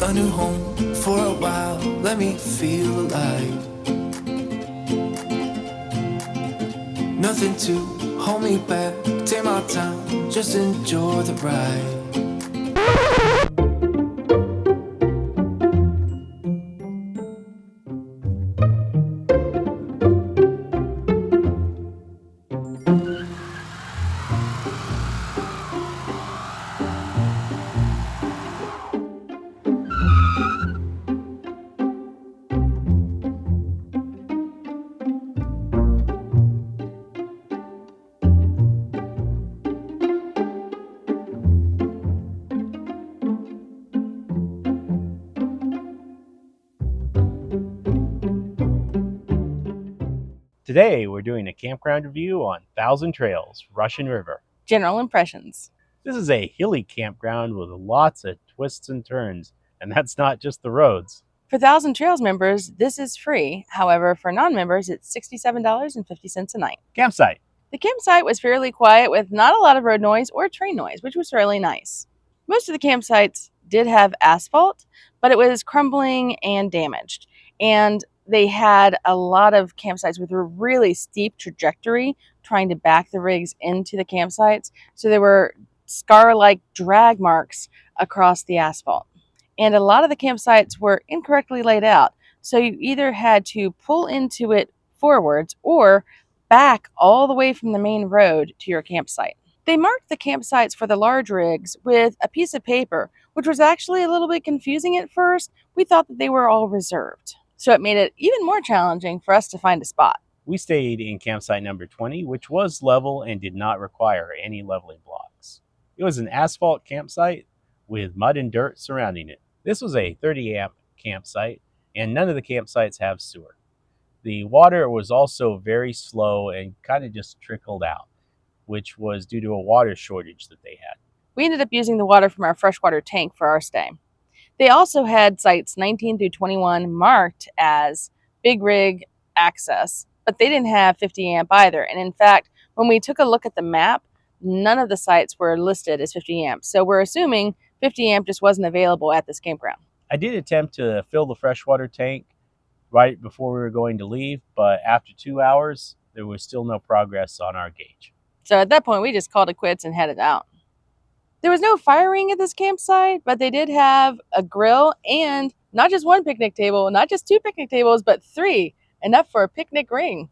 a new home for a while. Let me feel alive. Nothing to hold me back. Take my time, just enjoy the ride. Today, we're doing a campground review on Thousand Trails, Russian River. General impressions. This is a hilly campground with lots of twists and turns, and that's not just the roads. For Thousand Trails members, this is free. However, for non-members, it's $67.50 a night. Campsite. The campsite was fairly quiet with not a lot of road noise or train noise, which was really nice. Most of the campsites did have asphalt, but it was crumbling and damaged. And they had a lot of campsites with a really steep trajectory trying to back the rigs into the campsites. So there were scar-like drag marks across the asphalt. And a lot of the campsites were incorrectly laid out. So you either had to pull into it forwards or back all the way from the main road to your campsite. They marked the campsites for the large rigs with a piece of paper, which was actually a little bit confusing at first. We thought that they were all reserved. So it made it even more challenging for us to find a spot. We stayed in campsite number 20, which was level and did not require any leveling blocks. It was an asphalt campsite with mud and dirt surrounding it. This was a 30 amp campsite, and none of the campsites have sewer. The water was also very slow and kind of just trickled out, which was due to a water shortage that they had. We ended up using the water from our freshwater tank for our stay. They also had sites 19 through 21 marked as big rig access, but they didn't have 50 amp either. And in fact, when we took a look at the map, none of the sites were listed as 50 amp. So we're assuming 50 amp just wasn't available at this campground. I did attempt to fill the freshwater tank right before we were going to leave, but after 2 hours, there was still no progress on our gauge. So at that point, we just called it quits and headed out. There was no fire ring at this campsite, but they did have a grill and not just one picnic table, not just 2 picnic tables, but 3, enough for a picnic ring.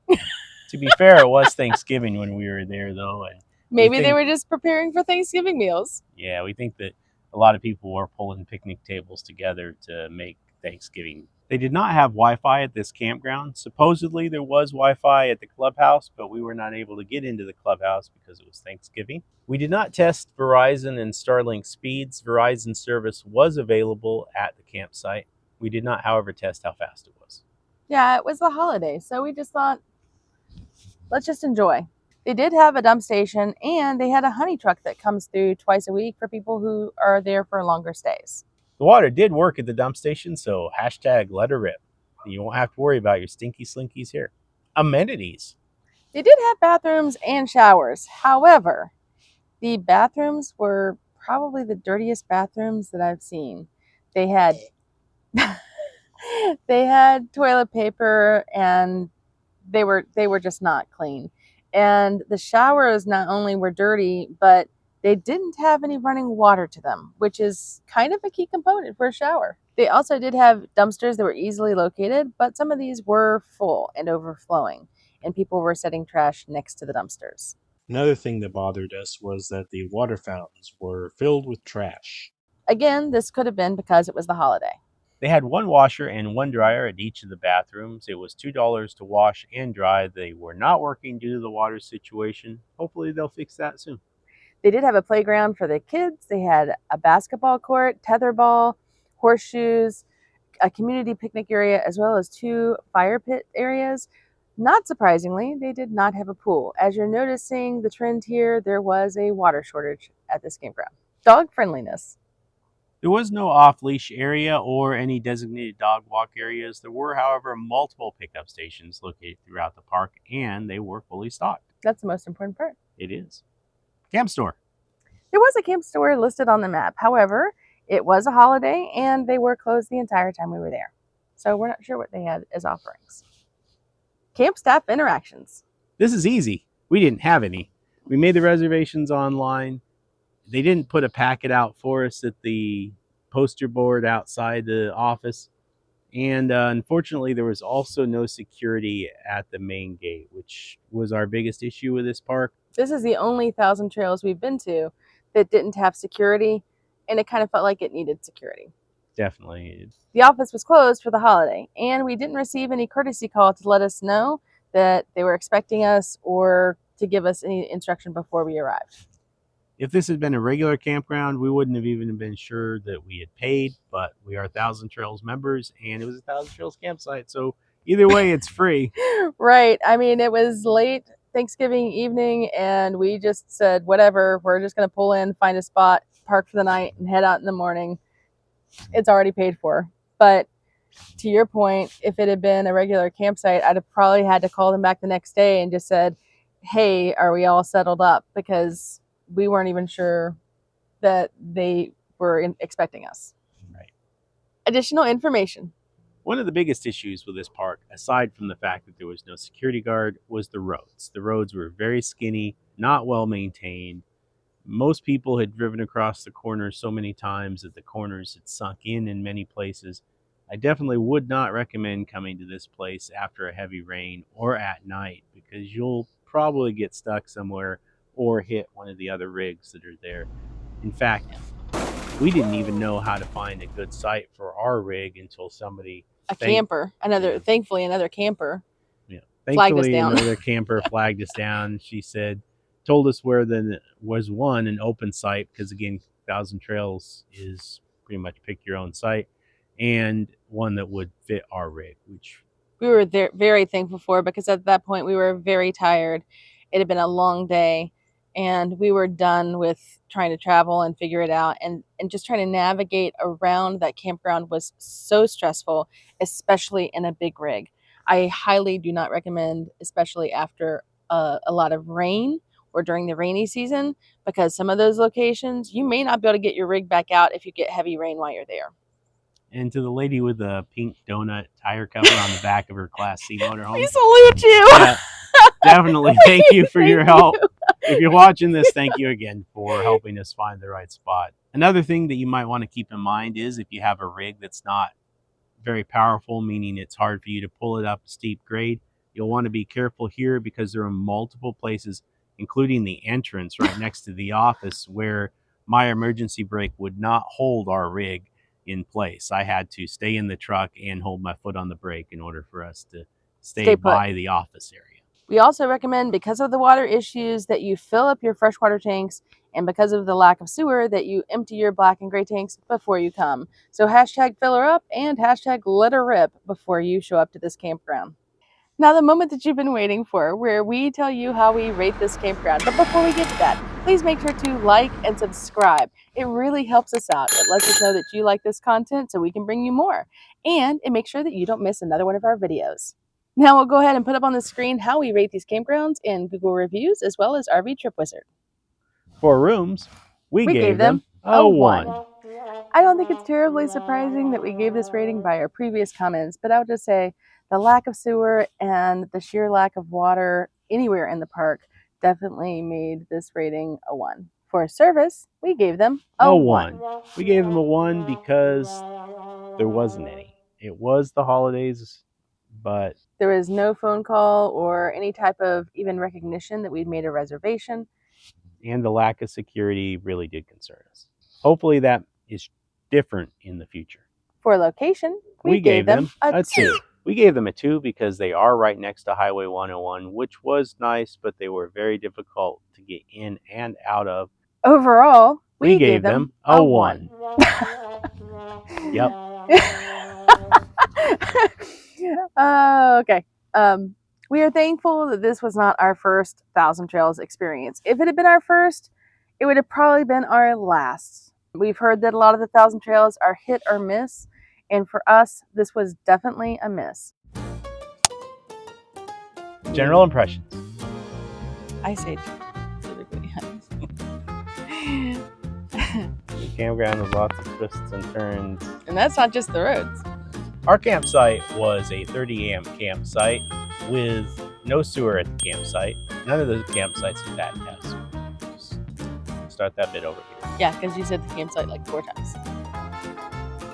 To be fair, it was Thanksgiving when we were there, though. And Maybe they were just preparing for Thanksgiving meals. Yeah, we think that a lot of people were pulling picnic tables together to make Thanksgiving. They did not have Wi-Fi at this campground. Supposedly there was Wi-Fi at the clubhouse, but we were not able to get into the clubhouse because it was Thanksgiving. We did not test Verizon and Starlink speeds. Verizon service was available at the campsite. We did not, however, test how fast it was. Yeah, it was the holiday, so we just thought, let's just enjoy. They did have a dump station, and they had a honey truck that comes through twice a week for people who are there for longer stays. The water did work at the dump station, so hashtag let her rip. You won't have to worry about your stinky slinkies here. Amenities. They did have bathrooms and showers. However, the bathrooms were probably the dirtiest bathrooms that I've seen. They had they had toilet paper, and they were just not clean. And the showers not only were dirty, but they didn't have any running water to them, which is kind of a key component for a shower. They also did have dumpsters that were easily located, but some of these were full and overflowing, and people were setting trash next to the dumpsters. Another thing that bothered us was that the water fountains were filled with trash. Again, this could have been because it was the holiday. They had one washer and one dryer at each of the bathrooms. It was $2 to wash and dry. They were not working due to the water situation. Hopefully they'll fix that soon. They did have a playground for the kids. They had a basketball court, tetherball, horseshoes, a community picnic area, as well as 2 fire pit areas. Not surprisingly, they did not have a pool. As you're noticing the trend here, there was a water shortage at this campground. Dog friendliness. There was no off-leash area or any designated dog walk areas. There were, however, multiple pickup stations located throughout the park, and they were fully stocked. That's the most important part. It is. Campstore. There was a Campstore listed on the map. However, It was a holiday and they were closed the entire time we were there. So we're not sure what they had as offerings. Campstaff Interactions. This is easy. We didn't have any. We made the reservations online. They didn't put a packet out for us at the poster board outside the office. And unfortunately, there was also no security at the main gate, which was our biggest issue with this park. This is the only Thousand Trails we've been to that didn't have security, and it kind of felt like it needed security. Definitely. The office was closed for the holiday, and we didn't receive any courtesy call to let us know that they were expecting us or to give us any instruction before we arrived. If this had been a regular campground, we wouldn't have even been sure that we had paid, but we are Thousand Trails members, and it was a Thousand Trails campsite, so either way, it's free. Right. I mean, it was late Thanksgiving evening, and we just said, whatever, we're just going to pull in, find a spot, park for the night, and head out in the morning. It's already paid for. But to your point, if it had been a regular campsite, I'd have probably had to call them back the next day and just said, hey, are we all settled up? Because we weren't even sure that they were expecting us. Right. Additional information. One of the biggest issues with this park, aside from the fact that there was no security guard, was the roads. The roads were very skinny, not well maintained. Most people had driven across the corners so many times that the corners had sunk in many places. I definitely would not recommend coming to this place after a heavy rain or at night, because you'll probably get stuck somewhere or hit one of the other rigs that are there. In fact, we didn't even know how to find a good site for our rig until somebody... Thankfully, another camper flagged us down. Another camper flagged us down. She told us where there was one, an open site, because again, Thousand Trails is pretty much pick your own site, and one that would fit our rig, which we were very thankful for, because at that point we were very tired. It had been a long day, and we were done with trying to travel and figure it out, and just trying to navigate around that campground was so stressful, especially in a big rig. I highly do not recommend, especially after a lot of rain or during the rainy season, because some of those locations you may not be able to get your rig back out if you get heavy rain while you're there. And to the lady with the pink donut tire cover on the back of her Class C motorhome, We salute you. Yeah, definitely thank you for your help. If you're watching this, thank you again for helping us find the right spot. Another thing that you might want to keep in mind is if you have a rig that's not very powerful, meaning it's hard for you to pull it up a steep grade, you'll want to be careful here, because there are multiple places, including the entrance right next to the office, where my emergency brake would not hold our rig in place. I had to stay in the truck and hold my foot on the brake in order for us to stay by the office area. We also recommend, because of the water issues, that you fill up your freshwater tanks, and because of the lack of sewer, that you empty your black and gray tanks before you come. So hashtag fill her up and hashtag let her rip before you show up to this campground. Now, the moment that you've been waiting for, where we tell you how we rate this campground. But before we get to that, please make sure to like and subscribe. It really helps us out. It lets us know that you like this content so we can bring you more. And it makes sure that you don't miss another one of our videos. Now we'll go ahead and put up on the screen how we rate these campgrounds in Google reviews, as well as RV Trip Wizard. For rooms, we gave them a 1. I don't think it's terribly surprising that we gave this rating by our previous comments, but I would just say the lack of sewer and the sheer lack of water anywhere in the park definitely made this rating a 1. For service, we gave them a 1. We gave them a 1 because there wasn't any. It was the holidays, but there was no phone call or any type of even recognition that we'd made a reservation. And the lack of security really did concern us. Hopefully that is different in the future. For location, we gave them a 2. We gave them a 2 because they are right next to Highway 101, which was nice, but they were very difficult to get in and out of. Overall, we gave them a 1. Yep. Okay. We are thankful that this was not our first Thousand Trails experience. If it had been our first, it would have probably been our last. We've heard that a lot of the Thousand Trails are hit or miss, and for us, this was definitely a miss. General impressions. I say typically. campground with lots of twists and turns. And that's not just the roads. Our campsite was a 30 amp campsite with no sewer at the campsite. None of the campsites in that has sewer. Just start that bit over here. Yeah, because you said the campsite like 4 times.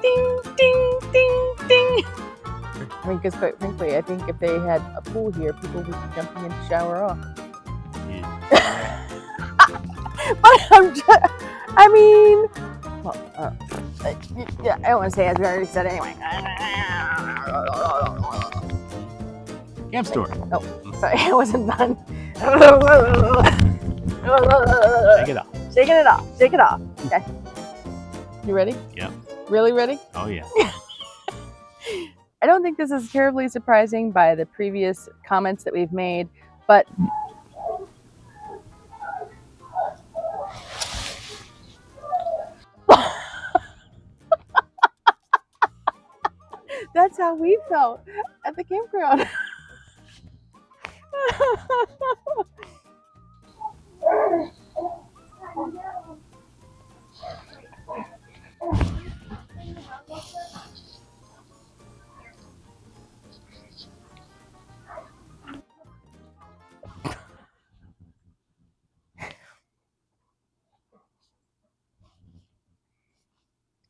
Ding, ding, ding, ding. I mean, because quite frankly, I think if they had a pool here, people would be jumping in to shower off. Yeah. But I mean, well, yeah, I don't want to say as we already said anyway. Campstore. Oh, sorry, I wasn't done. Shake it off. Shaking it off. Shake it off. Okay. You ready? Yep. Really ready? Oh yeah. I don't think this is terribly surprising by the previous comments that we've made, but that's how we felt at the campground.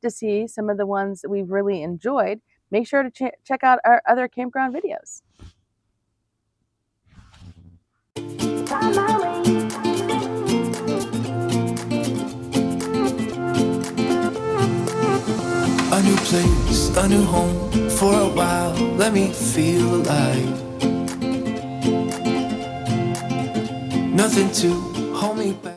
To see some of the ones that we've really enjoyed, make sure to check out our other campground videos. A new place, a new home. For a while, let me feel alive. Nothing to hold me back.